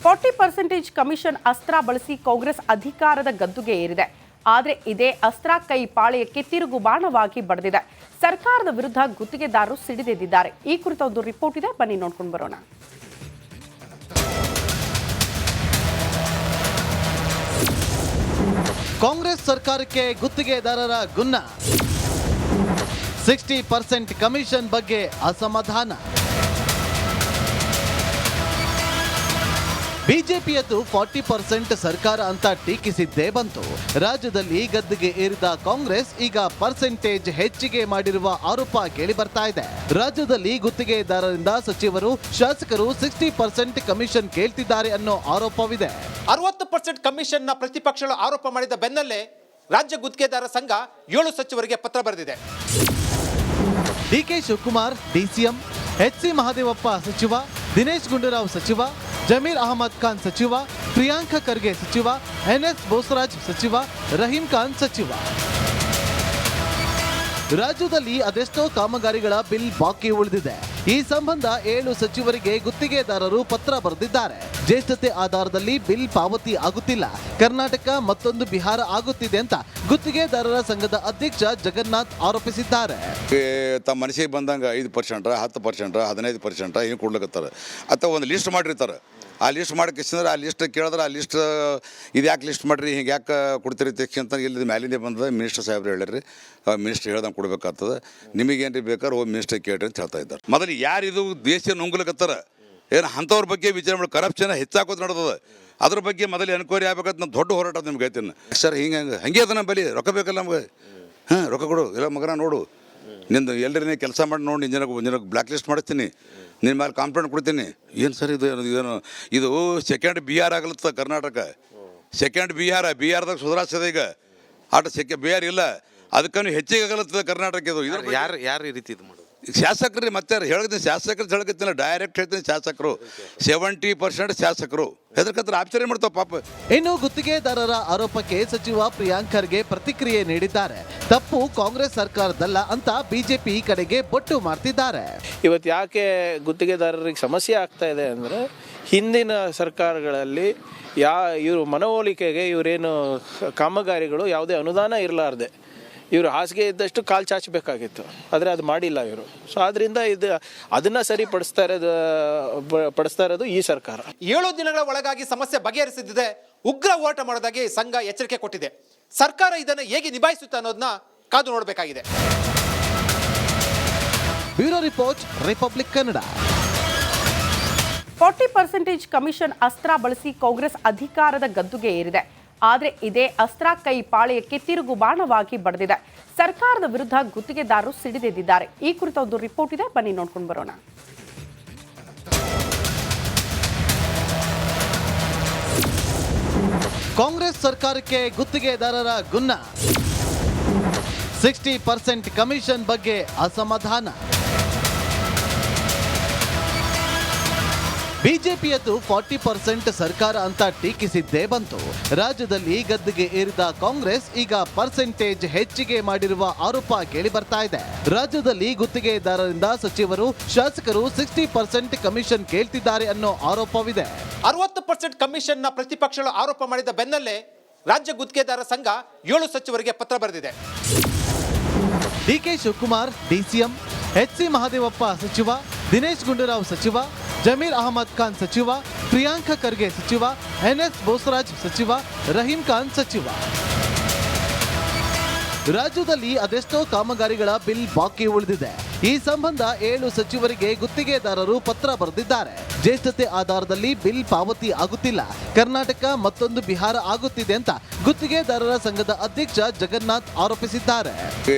40% commission ಅಸ್ತ್ರ ಬಳಸಿ ಕಾಂಗ್ರೆಸ್ ಅಧಿಕಾರದ ಗದ್ದುಗೆ ಏರಿದೆ. ಆದರೆ ಇದೇ ಅಸ್ತ್ರ ಕೈ ಪಾಳೆಯಕ್ಕೆ ತಿರುಗು ಬಾಣವಾಗಿ ಬಡಿದಿದೆ. ಸರ್ಕಾರದ ವಿರುದ್ಧ ಗುತ್ತಿಗೆದಾರರು ಸಿಡಿದೆದ್ದಿದ್ದಾರೆ. ಈ ಕುರಿತ ಒಂದು ರಿಪೋರ್ಟ್ ಇದೆ, ಬನ್ನಿ ನೋಡ್ಕೊಂಡು ಬರೋಣ. ಕಾಂಗ್ರೆಸ್ ಸರ್ಕಾರಕ್ಕೆ ಗುತ್ತಿಗೆದಾರರ ಗುನ್ನ. 60% ಕಮಿಷನ್ ಬಗ್ಗೆ ಅಸಮಾಧಾನ. ಬಿಜೆಪಿಯದ್ದು 40% ಸರ್ಕಾರ ಅಂತ ಟೀಕಿಸಿದ್ದೇ ಬಂತು. ರಾಜ್ಯದಲ್ಲಿ ಗದ್ದುಗೆ ಏರಿದ ಕಾಂಗ್ರೆಸ್ ಈಗ ಪರ್ಸೆಂಟೇಜ್ ಹೆಚ್ಚಿಗೆ ಮಾಡಿರುವ ಆರೋಪ ಕೇಳಿ ಬರ್ತಾ ಇದೆ. ರಾಜ್ಯದಲ್ಲಿ ಗುತ್ತಿಗೆದಾರರಿಂದ ಸಚಿವರು, ಶಾಸಕರು 60% ಕಮಿಷನ್ ಕೇಳ್ತಿದ್ದಾರೆ ಅನ್ನೋ ಆರೋಪವಿದೆ. 60% ಕಮಿಷನ್ ನ ಪ್ರತಿಪಕ್ಷಗಳು ಆರೋಪ ಮಾಡಿದ ಬೆನ್ನಲ್ಲೇ ರಾಜ್ಯ ಗುತ್ತಿಗೆದಾರ ಸಂಘ 7 ಸಚಿವರಿಗೆ ಪತ್ರ ಬರೆದಿದೆ. DK Shivakumar DCM, HC. Mahadevappa ಸಚಿವ, ದಿನೇಶ್ ಗುಂಡೂರಾವ್ ಸಚಿವ, ಜಮೀರ್ ಅಹಮದ್ ಖಾನ್ ಸಚಿವ, ಪ್ರಿಯಾಂಕ ಖರ್ಗೆ ಸಚಿವ, ಎನ್.ಎಸ್. ಬೋಸರಾಜ್ ಸಚಿವ, ರಹೀಂ ಖಾನ್ ಸಚಿವ. ರಾಜ್ಯದಲ್ಲಿ ಅದೆಷ್ಟೋ ಕಾಮಗಾರಿಗಳ ಬಿಲ್ ಬಾಕಿ ಉಳಿದಿದೆ. ಈ ಸಂಬಂಧ 7 ಸಚಿವರಿಗೆ ಗುತ್ತಿಗೆದಾರರು ಪತ್ರ ಬರೆದಿದ್ದಾರೆ. ಜ್ಯೇಷ್ಠತೆ ಆಧಾರದಲ್ಲಿ ಬಿಲ್ ಪಾವತಿ ಆಗುತ್ತಿಲ್ಲ, ಕರ್ನಾಟಕ ಮತ್ತೊಂದು ಬಿಹಾರ ಆಗುತ್ತಿದೆ ಅಂತ ಗುತ್ತಿಗೆದಾರರ ಸಂಘದ ಅಧ್ಯಕ್ಷ ಜಗನ್ನಾಥ್ ಆರೋಪಿಸಿದ್ದಾರೆ. ತಮ್ಮ ಮನಸ್ಸಿಗೆ ಬಂದಂಗೆ 5%, 10%, 15% ಹಿಂಗೆ ಕೊಡ್ಲಿಕ್ಕತ್ತಾರೆ. ಅಥವಾ ಒಂದು ಲಿಸ್ಟ್ ಮಾಡಿರ್ತಾರೆ. ಆ ಲಿಸ್ಟ್ ಮಾಡಿದ್ರೆ ಆ ಲಿಸ್ಟ್ ಕೇಳಿದ್ರೆ ಆ ಲಿಸ್ಟ್ ಇದು ಯಾಕೆ ಲಿಸ್ಟ್ ಮಾಡಿರಿ, ಹಿಂಗೆ ಯಾಕೆ ಕೊಡ್ತೀರಿ ಅಂತ ಇಲ್ಲಿ ಮ್ಯಾಲಿಂದ ಬಂದದ ಮಿನಿಸ್ಟರ್ ಸಾಹೇಬ್ರು ಹೇಳಿರಿ, ಮಿನಿಸ್ಟರ್ ಹೇಳ್ದಂಗೆ ಕೊಡ್ಬೇಕಾಗ್ತದೆ, ನಿಮಗೇನು ಬೇಕಾದ್ರೆ ಹೋಗಿ ಮಿನಿಸ್ಟರ್ ಕೇಳ್ರಿ ಅಂತ ಹೇಳ್ತಾ ಇದ್ದಾರೆ. ಮೊದಲು ಯಾರಿದು ದೇಶ ನುಂಗ್ಲಿಕತ್ತಾರ, ಏನು ಅಂಥವ್ರ ಬಗ್ಗೆ ವಿಚಾರ ಮಾಡಿ ಕರಪ್ಷನ್ ಹೆಚ್ಚಾಕೋದು ನಡೆದದ, ಅದ್ರ ಬಗ್ಗೆ ಮೊದಲು ಎನ್ಕ್ವೈರಿ ಆಗ್ಬೇಕಂತ ನಾನು ದೊಡ್ಡ ಹೋರಾಟ ನಿಮ್ಗೆ ಐತಿನ ಸರ್. ಹಂಗೆ ಅದ ನಮ್ಮ ಬಳಿ ರೊಕ್ಕ ಬೇಕಲ್ಲ ನಮ್ಗೆ. ರೊಕ್ಕ ಕೊಡು, ಇಲ್ಲ ಮಗನ ನೋಡು, ನಿಂದು ಎಲ್ಲರನ್ನೇ ಕೆಲಸ ಮಾಡಿ ನೋಡಿ, ನಿನಗೆ ಬ್ಲ್ಯಾಕ್ ಲಿಸ್ಟ್ ಮಾಡಿಸ್ತೀನಿ, ನಿನ್ನ ಮೇಲೆ ಕಂಪ್ಲೇಂಟ್ ಕೊಡ್ತೀನಿ. ಏನು ಸರ್ ಇದು ಸೆಕೆಂಡ್ ಬಿಹಾರ್ ಆಗಲತ್ತ ಕರ್ನಾಟಕ. ಸೆಕೆಂಡ್ ಬಿಹಾರದಾಗ ಸುಧಾರಿಸ್ತದೆ ಈಗ. ಬಿಹಾರ್ ಇಲ್ಲ, ಅದಕ್ಕೂ ಹೆಚ್ಚಿಗೆ ಆಗಲತ್ತದ ಕರ್ನಾಟಕ. ಇದು ಯಾರು ಈ ರೀತಿ ಇದು ಮಾಡೋದು? ಶಾಸಕರು ಮತ್ತೆ ಹೇಳ್ತೀನಿ, ಶಾಸಕರು ಹೇಳ್ಕತ್ತೀನಿ, ಡೈರೆಕ್ಟ್ ಹೇಳ್ತೀನಿ. ಶಾಸಕರು 70% ಶಾಸಕರು ಹೆದರ್ಕತ್ರ ಆಶ್ಚರ್ಯ ಮಾಡ್ತಾವ ಪಾಪ. ಇನ್ನು ಗುತ್ತಿಗೆದಾರರ ಆರೋಪಕ್ಕೆ ಸಚಿವ ಪ್ರಿಯಾಂಕ್ ಖರ್ಗೆ ಪ್ರತಿಕ್ರಿಯೆ ನೀಡಿದ್ದಾರೆ. ತಪ್ಪು ಕಾಂಗ್ರೆಸ್ ಸರ್ಕಾರದಲ್ಲ ಅಂತ ಬಿಜೆಪಿ ಕಡೆಗೆ ಬೊಟ್ಟು ಮಾಡ್ತಿದ್ದಾರೆ. ಇವತ್ತು ಯಾಕೆ ಗುತ್ತಿಗೆದಾರರಿಗೆ ಸಮಸ್ಯೆ ಆಗ್ತಾ ಇದೆ ಅಂದರೆ, ಹಿಂದಿನ ಸರ್ಕಾರಗಳಲ್ಲಿ ಇವರು ಮನವೊಲಿಕೆಗೆ ಇವರೇನು ಕಾಮಗಾರಿಗಳು ಯಾವುದೇ ಅನುದಾನ ಇರಲಾರ್ದೆ ಇವರು ಹಾಸಿಗೆ ಇದ್ದಷ್ಟು ಕಾಲು ಚಾಚಬೇಕಾಗಿತ್ತು, ಆದರೆ ಅದು ಮಾಡಿಲ್ಲ ಇವರು. ಸೊ ಆದ್ದರಿಂದ ಅದನ್ನು ಸರಿಪಡಿಸ್ತಾ ಇರೋದು ಈ ಸರ್ಕಾರ. 7 ದಿನಗಳ ಒಳಗಾಗಿ ಸಮಸ್ಯೆ ಬಗೆಹರಿಸಿದ್ದೆ ಉಗ್ರ ಹೋರಾಟ ಮಾಡೋದಾಗಿ ಸಂಘ ಎಚ್ಚರಿಕೆ ಕೊಟ್ಟಿದೆ. ಸರ್ಕಾರ ಇದನ್ನು ಹೇಗೆ ನಿಭಾಯಿಸುತ್ತೆ ಅನ್ನೋದನ್ನ ಕಾದು ನೋಡಬೇಕಾಗಿದೆ. Bureau report, republic Kannada. 40% commission ಅಸ್ತ್ರ ಬಳಸಿ ಕಾಂಗ್ರೆಸ್ ಅಧಿಕಾರದ ಗದ್ದುಗೆ ಏರಿದೆ. ಆದರೆ ಇದೇ ಅಸ್ತ್ರ ಕೈ ಪಾಳೆಯಕ್ಕೆ ತಿರುಗು ಬಾಣವಾಗಿ ಬಡಿದಿದೆ. ಸರ್ಕಾರದ ವಿರುದ್ಧ ಗುತ್ತಿಗೆದಾರರು ಸಿಡಿದೆದ್ದಿದ್ದಾರೆ. ಈ ಕುರಿತ ಒಂದು ರಿಪೋರ್ಟ್ ಇದೆ, ಬನ್ನಿ ನೋಡ್ಕೊಂಡು ಬರೋಣ. ಕಾಂಗ್ರೆಸ್ ಸರ್ಕಾರಕ್ಕೆ ಗುತ್ತಿಗೆದಾರರ ಗುನ್ನ. 60% ಕಮಿಷನ್ ಬಗ್ಗೆ ಅಸಮಾಧಾನ. ಬಿಜೆಪಿಯದ್ದು 40% ಸರ್ಕಾರ ಅಂತ ಟೀಕಿಸಿದ್ದೇ ಬಂತು. ರಾಜ್ಯದಲ್ಲಿ ಗದ್ದುಗೆ ಏರಿದ ಕಾಂಗ್ರೆಸ್ ಈಗ ಪರ್ಸೆಂಟೇಜ್ ಹೆಚ್ಚಿಗೆ ಮಾಡಿರುವ ಆರೋಪ ಕೇಳಿ ಬರ್ತಾ ಇದೆ. ರಾಜ್ಯದಲ್ಲಿ ಗುತ್ತಿಗೆದಾರರಿಂದ ಸಚಿವರು, ಶಾಸಕರು 60% ಕಮಿಷನ್ ಕೇಳ್ತಿದ್ದಾರೆ ಅನ್ನೋ ಆರೋಪವಿದೆ. 60% ಕಮಿಷನ್ ನ ಪ್ರತಿಪಕ್ಷಗಳು ಆರೋಪ ಮಾಡಿದ ಬೆನ್ನಲ್ಲೇ ರಾಜ್ಯ ಗುತ್ತಿಗೆದಾರ ಸಂಘ 7 ಸಚಿವರಿಗೆ ಪತ್ರ ಬರೆದಿದೆ. DK Shivakumar DCM, HC. Mahadevappa ಸಚಿವ, ದಿನೇಶ್ ಗುಂಡೂರಾವ್ ಸಚಿವ, ಜಮೀರ್ ಅಹಮದ್ ಖಾನ್ ಸಚಿವ, ಪ್ರಿಯಾಂಕ ಖರ್ಗೆ ಸಚಿವ, ಎನ್.ಎಸ್. ಬೋಸರಾಜ್ ಸಚಿವ, ರಹೀಂ ಖಾನ್ ಸಚಿವ. ರಾಜ್ಯದಲ್ಲಿ ಅದೆಷ್ಟೋ ಕಾಮಗಾರಿಗಳ ಬಿಲ್ ಬಾಕಿ ಉಳಿದಿದೆ. ಈ ಸಂಬಂಧ 7 ಸಚಿವರಿಗೆ ಗುತ್ತಿಗೆದಾರರು ಪತ್ರ ಬರೆದಿದ್ದಾರೆ. ಜ್ಯೇಷ್ಠತೆ ಆಧಾರದಲ್ಲಿ ಬಿಲ್ ಪಾವತಿ ಆಗುತ್ತಿಲ್ಲ, ಕರ್ನಾಟಕ ಮತ್ತೊಂದು ಬಿಹಾರ ಆಗುತ್ತಿದೆ ಅಂತ ಗುತ್ತಿಗೆದಾರರ ಸಂಘದ ಅಧ್ಯಕ್ಷ ಜಗನ್ನಾಥ್ ಆರೋಪಿಸಿದ್ದಾರೆ.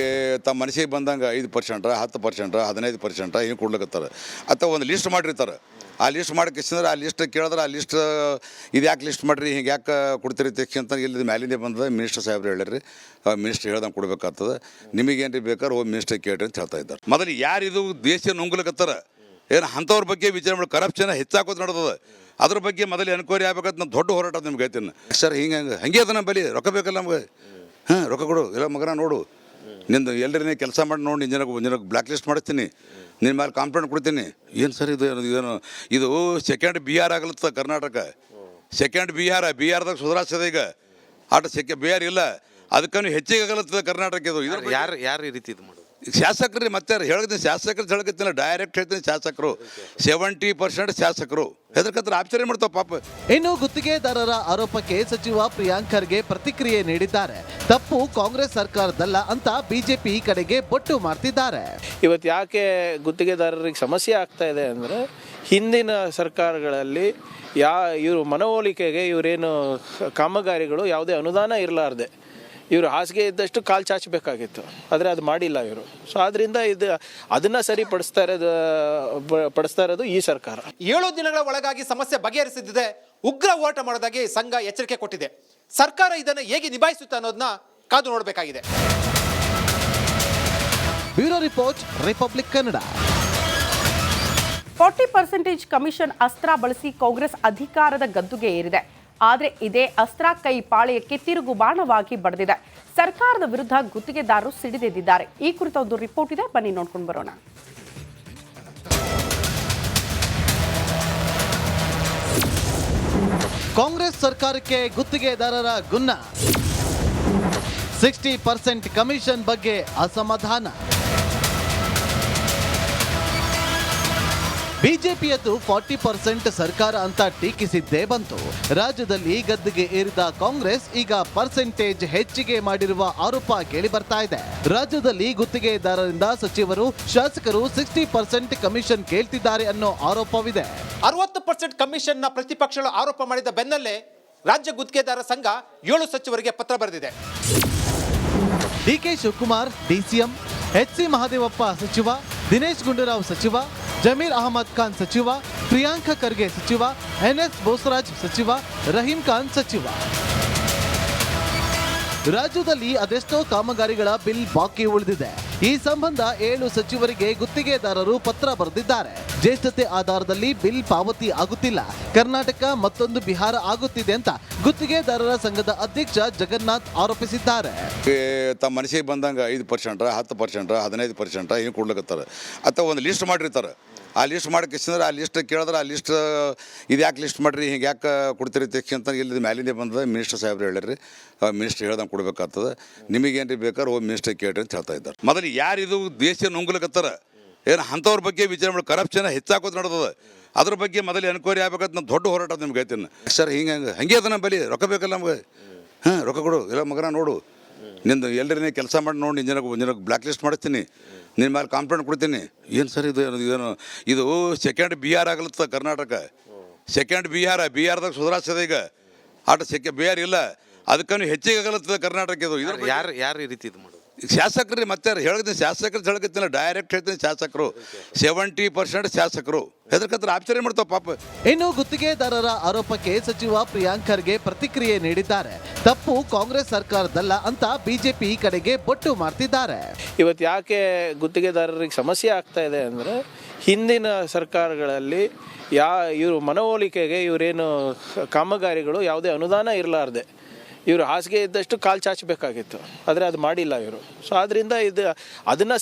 ತಮ್ಮ ಮನಸ್ಸಿಗೆ ಬಂದಂಗೆ 5%, 10%, 15% ಹಿಂಗೆ ಕೊಡ್ಲಿಕ್ಕತ್ತಾರೆ. ಅಥವಾ ಒಂದು ಲಿಸ್ಟ್ ಮಾಡಿರ್ತಾರೆ. ಆ ಲಿಸ್ಟ್ ಮಾಡಿದ್ರೆ ಆ ಲಿಸ್ಟ್ ಕೇಳಿದ್ರೆ ಆ ಲಿಸ್ಟ್ ಇದು ಯಾಕೆ ಲಿಸ್ಟ್ ಮಾಡಿರಿ, ಹಿಂಗೆ ಯಾಕೆ ಕೊಡ್ತೀರಿ ಅಂತ ಇಲ್ಲಿ ಮ್ಯಾಲಿಂದ ಬಂದದ ಮಿನಿಸ್ಟರ್ ಸಾಹೇಬ್ರು ಹೇಳಿರಿ, ಮಿನಿಸ್ಟರ್ ಹೇಳ್ದಂಗೆ ಕೊಡ್ಬೇಕಾಗ್ತದೆ, ನಿಮಗೇನು ಬೇಕಾದ್ರೆ ಹೋಗಿ ಮಿನಿಸ್ಟರ್ ಕೇಳ್ರಿ ಅಂತ ಹೇಳ್ತಾ ಇದ್ದಾರೆ. ಮೊದಲು ಯಾರಿದು ದೇಶ ನುಂಗ್ಲಿಕತ್ತಾರ, ಏನು ಅಂಥವ್ರ ಬಗ್ಗೆ ವಿಚಾರ ಮಾಡಿ ಕರಪ್ಷನ್ ಹೆಚ್ಚಾಕೋದು ನಡೆದದ, ಅದ್ರ ಬಗ್ಗೆ ಮೊದಲು ಎನ್ಕ್ವೈರಿ ಆಗ್ಬೇಕಂತ ನಾನು ದೊಡ್ಡ ಹೋರಾಟ ನಿಮ್ಗೆ ಐತಿನ ಸರ್. ಹಂಗೆ ಅದ ನಮ್ಮ ಬಳಿ ರೊಕ್ಕ ಬೇಕಲ್ಲ ನಮ್ಗೆ. ರೊಕ್ಕ ಕೊಡು, ಇಲ್ಲ ಮಗನ ನೋಡು, ನಿಂದು ಎಲ್ಲರನ್ನೇ ಕೆಲಸ ಮಾಡಿ ನೋಡಿ, ನಿನಗೆ ಬ್ಲ್ಯಾಕ್ ಲಿಸ್ಟ್ ಮಾಡಿಸ್ತೀನಿ, ನಿನ್ನ ಮೇಲೆ ಕಂಪ್ಲೇಂಟ್ ಕೊಡ್ತೀನಿ. ಏನು ಸರ್ ಇದು ಸೆಕೆಂಡ್ ಬಿಹಾರ್ ಆಗಲತ್ತ ಕರ್ನಾಟಕ. ಸೆಕೆಂಡ್ ಬಿಹಾರದಾಗ ಸುಧಾರಿಸದ ಈಗ ಬಿಹಾರ ಇಲ್ಲ ಅದಕ್ಕೂ ಹೆಚ್ಚಿಗೆ ಆಗಲತ್ತದ ಕರ್ನಾಟಕ ಇದು ಯಾರು ಈ ರೀತಿ ಇದು ಮಾಡೋದು? ಶಾಸಕರು ಮತ್ತೆ ಹೇಳ್ತೀನಿ ಶಾಸಕರು ಹೇಳ್ಕತ್ತಿಲ್ಲ ಡೈರೆಕ್ಟ್ ಹೇಳ್ತೀನಿ ಶಾಸಕರು 70% ಶಾಸಕರು ಹೆದರ್ಕತ್ರ ಆಶ್ಚರ್ಯ ಮಾಡ್ತಾವ ಪಾಪ. ಇನ್ನು ಗುತ್ತಿಗೆದಾರರ ಆರೋಪಕ್ಕೆ ಸಚಿವ ಪ್ರಿಯಾಂಕ್ ಖರ್ಗೆ ಪ್ರತಿಕ್ರಿಯೆ ನೀಡಿದ್ದಾರೆ. ತಪ್ಪು ಕಾಂಗ್ರೆಸ್ ಸರ್ಕಾರದಲ್ಲ ಅಂತ ಬಿಜೆಪಿ ಕಡೆಗೆ ಬೊಟ್ಟು ಮಾಡ್ತಿದ್ದಾರೆ. ಇವತ್ತು ಯಾಕೆ ಗುತ್ತಿಗೆದಾರರಿಗೆ ಸಮಸ್ಯೆ ಆಗ್ತಾ ಇದೆ ಅಂದರೆ ಹಿಂದಿನ ಸರ್ಕಾರಗಳಲ್ಲಿ ಇವರು ಮನವೊಲಿಕೆಗೆ ಇವರೇನು ಕಾಮಗಾರಿಗಳು ಯಾವುದೇ ಅನುದಾನ ಇರಲಾರ್ದೆ ಇವರು ಹಾಸಿಗೆ ಇದ್ದಷ್ಟು ಕಾಲು ಚಾಚಬೇಕಾಗಿತ್ತು, ಆದರೆ ಅದು ಮಾಡಿಲ್ಲ ಇವರು. ಸೊ ಆದ್ದರಿಂದ ಅದನ್ನು ಪಡಿಸ್ತಾ ಇರೋದು ಈ ಸರ್ಕಾರ. 7 ದಿನಗಳ ಒಳಗಾಗಿ ಸಮಸ್ಯೆ ಬಗೆಹರಿಸದಿದೆ ಉಗ್ರ ಹೋರಾಟ ಮಾಡೋದಾಗಿ ಸಂಘ ಎಚ್ಚರಿಕೆ ಕೊಟ್ಟಿದೆ. ಸರ್ಕಾರ ಇದನ್ನು ಹೇಗೆ ನಿಭಾಯಿಸುತ್ತೆ ಅನ್ನೋದನ್ನ ಕಾದು ನೋಡಬೇಕಾಗಿದೆ. Bureau report, republic Kannada. 40% commission ಅಸ್ತ್ರ ಬಳಸಿ ಕಾಂಗ್ರೆಸ್ ಅಧಿಕಾರದ ಗದ್ದುಗೆ ಏರಿದೆ. ಆದರೆ ಇದೇ ಅಸ್ತ್ರ ಕೈ ಪಾಳೆಯಕ್ಕೆ ತಿರುಗು ಬಾಣವಾಗಿ ಬಡಿದಿದೆ. ಸರ್ಕಾರದ ವಿರುದ್ಧ ಗುತ್ತಿಗೆದಾರರು ಸಿಡಿದೆದ್ದಿದ್ದಾರೆ. ಈ ಕುರಿತ ಒಂದು ರಿಪೋರ್ಟ್ ಇದೆ, ಬನ್ನಿ ನೋಡ್ಕೊಂಡು ಬರೋಣ. ಕಾಂಗ್ರೆಸ್ ಸರ್ಕಾರಕ್ಕೆ ಗುತ್ತಿಗೆದಾರರ ಗುನ್ನ. 60% ಕಮಿಷನ್ ಬಗ್ಗೆ ಅಸಮಾಧಾನ. ಬಿಜೆಪಿಯದ್ದು 40% ಸರ್ಕಾರ ಅಂತ ಟೀಕಿಸಿದ್ದೇ ಬಂತು. ರಾಜ್ಯದಲ್ಲಿ ಗದ್ದುಗೆ ಏರಿದ ಕಾಂಗ್ರೆಸ್ ಈಗ ಪರ್ಸೆಂಟೇಜ್ ಹೆಚ್ಚಿಗೆ ಮಾಡಿರುವ ಆರೋಪ ಕೇಳಿ ಬರ್ತಾ ಇದೆ. ರಾಜ್ಯದಲ್ಲಿ ಗುತ್ತಿಗೆದಾರರಿಂದ ಸಚಿವರು, ಶಾಸಕರು 60% ಕಮಿಷನ್ ಕೇಳ್ತಿದ್ದಾರೆ ಅನ್ನೋ ಆರೋಪವಿದೆ. 60% ಕಮಿಷನ್ ನ ಪ್ರತಿಪಕ್ಷಗಳು ಆರೋಪ ಮಾಡಿದ ಬೆನ್ನಲ್ಲೇ ರಾಜ್ಯ ಗುತ್ತಿಗೆದಾರ ಸಂಘ 7 ಸಚಿವರಿಗೆ ಪತ್ರ ಬರೆದಿದೆ. DK Shivakumar DCM, HC. Mahadevappa ಸಚಿವ, ದಿನೇಶ್ ಗುಂಡೂರಾವ್ ಸಚಿವ, ಜಮೀರ್ ಅಹಮದ್ ಖಾನ್ ಸಚಿವ, ಪ್ರಿಯಾಂಕ ಖರ್ಗೆ ಸಚಿವ, ಎನ್.ಎಸ್. ಬೋಸರಾಜ್ ಸಚಿವ, ರಹೀಂ ಖಾನ್ ಸಚಿವ. ರಾಜ್ಯದಲ್ಲಿ ಅದೆಷ್ಟೋ ಕಾಮಗಾರಿಗಳ ಬಿಲ್ ಬಾಕಿ ಉಳಿದಿದೆ. ಈ ಸಂಬಂಧ 7 ಸಚಿವರಿಗೆ ಗುತ್ತಿಗೆದಾರರು ಪತ್ರ ಬರೆದಿದ್ದಾರೆ. ಜ್ಯೇಷ್ಠತೆ ಆಧಾರದಲ್ಲಿ ಬಿಲ್ ಪಾವತಿ ಆಗುತ್ತಿಲ್ಲ, ಕರ್ನಾಟಕ ಮತ್ತೊಂದು ಬಿಹಾರ ಆಗುತ್ತಿದೆ ಅಂತ ಗುತ್ತಿಗೆದಾರರ ಸಂಘದ ಅಧ್ಯಕ್ಷ ಜಗನ್ನಾಥ್ ಆರೋಪಿಸಿದ್ದಾರೆ. ತಮ್ಮ ಮನಸ್ಸಿಗೆ ಬಂದಂಗೆ 5%, 10%, 15% ಹಿಂಗೆ ಕೊಡ್ಲಿಕತ್ತಾರೆ. ಅಥವಾ ಒಂದು ಲಿಸ್ಟ್ ಮಾಡಿರ್ತಾರೆ. ಆ ಲಿಸ್ಟ್ ಮಾಡಕ್ಕೆ ಆ ಲಿಸ್ಟ್ ಕೇಳಿದ್ರೆ ಆ ಲಿಸ್ಟ್ ಇದು ಯಾಕೆ ಲಿಸ್ಟ್ ಮಾಡಿರಿ, ಹಿಂಗೆ ಯಾಕೆ ಕೊಡ್ತೀರಿ ಅಂತ ಇಲ್ಲಿ ಮ್ಯಾಲಿಂದ ಬಂದದ ಮಿನಿಸ್ಟರ್ ಸಾಹೇಬ್ರು ಹೇಳಿರಿ, ಮಿನಿಸ್ಟರ್ ಹೇಳ್ದಂಗೆ ಕೊಡ್ಬೇಕಾಗ್ತದೆ, ನಿಮಗೇನು ರೀ ಬೇಕಾದ್ರೆ ಹೋಗಿ ಮಿನಿಸ್ಟರ್ ಕೇಳ್ರಿ ಅಂತ ಹೇಳ್ತಾ ಇದ್ದಾರೆ. ಮೊದಲು ಯಾರಿದು ದೇಶ ನುಂಗ್ಲಿಕತ್ತಾರ ಏನು ಅಂಥವ್ರ ಬಗ್ಗೆ ವಿಚಾರ ಮಾಡಿ ಕರಪ್ಷನ್ ಹೆಚ್ಚಾಕೋದು ನಡೆದದ. ಅದ್ರ ಬಗ್ಗೆ ಮೊದಲು ಎನ್ಕ್ವೈರಿ ಆಗ್ಬೇಕಂತ ನಾನು ದೊಡ್ಡ ಹೋರಾಟ ನಿಮ್ಗೆ ಹೇಳ್ತೀನಿ ಸರ್. ಹಂಗೆ ಅದ ನಮ್ಮ ಬಳಿ ರೊಕ್ಕ ಬೇಕಲ್ಲ ನಮ್ಗೆ. ರೊಕ್ಕ ಕೊಡು, ಇಲ್ಲ ಮಗನ ನೋಡು, ನಿಂದು ಎಲ್ಲರೇ ಕೆಲಸ ಮಾಡಿ ನೋಡಿ, ನಿನಗೆ ಬ್ಲ್ಯಾಕ್ ಲಿಸ್ಟ್ ಮಾಡಿಸ್ತೀನಿ, ನಿನ್ನ ಮೇಲೆ ಕಾಂಪ್ಲೇಂಟ್ ಕೊಡ್ತೀನಿ. ಏನು ಸರ್ ಇದು ಸೆಕೆಂಡ್ ಬಿಹಾರ ಆಗಲತ್ತ ಕರ್ನಾಟಕ. ಸೆಕೆಂಡ್ ಬಿಹಾರದಾಗ ಸುಧಾರಿಸದ ಈಗ ಬಿಹಾರ ಇಲ್ಲ ಅದಕ್ಕೂ ಹೆಚ್ಚಿಗೆ ಆಗಲತ್ತದ ಕರ್ನಾಟಕ ಇದು. ಯಾರು ಈ ರೀತಿ ಇದು ಮಾಡೋದು? ಶಾಸಕರು ಮತ್ತೆ ಹೇಳ್ತೀನಿ ಶಾಸಕರು ಹೇಳ್ಕತ್ತಿಲ್ಲ ಡೈರೆಕ್ಟ್ ಹೇಳ್ತೀನಿ ಶಾಸಕರು 70% ಶಾಸಕರು ಹೆದರ್ಕತ್ರ ಆಶ್ಚರ್ಯ ಮಾಡ್ತಾವ ಪಾಪ. ಇನ್ನು ಗುತ್ತಿಗೆದಾರರ ಆರೋಪಕ್ಕೆ ಸಚಿವ ಪ್ರಿಯಾಂಕ್ ಖರ್ಗೆ ಪ್ರತಿಕ್ರಿಯೆ ನೀಡಿದ್ದಾರೆ. ತಪ್ಪು ಕಾಂಗ್ರೆಸ್ ಸರ್ಕಾರದಲ್ಲ ಅಂತ ಬಿಜೆಪಿ ಕಡೆಗೆ ಬೊಟ್ಟು ಮಾಡ್ತಿದ್ದಾರೆ. ಇವತ್ತು ಯಾಕೆ ಗುತ್ತಿಗೆದಾರರಿಗೆ ಸಮಸ್ಯೆ ಆಗ್ತಾ ಇದೆ ಅಂದರೆ ಹಿಂದಿನ ಸರ್ಕಾರಗಳಲ್ಲಿ ಇವರು ಮನವೊಲಿಕೆಗೆ ಇವರೇನು ಕಾಮಗಾರಿಗಳು ಯಾವುದೇ ಅನುದಾನ ಇರಲಾರ್ದೆ ಇವರು ಹಾಸಿಗೆ ಇದ್ದಷ್ಟು ಕಾಲು ಚಾಚಬೇಕಾಗಿತ್ತು, ಆದರೆ ಅದು ಮಾಡಿಲ್ಲ ಇವರು. ಸೊ ಆದ್ದರಿಂದ ಅದನ್ನು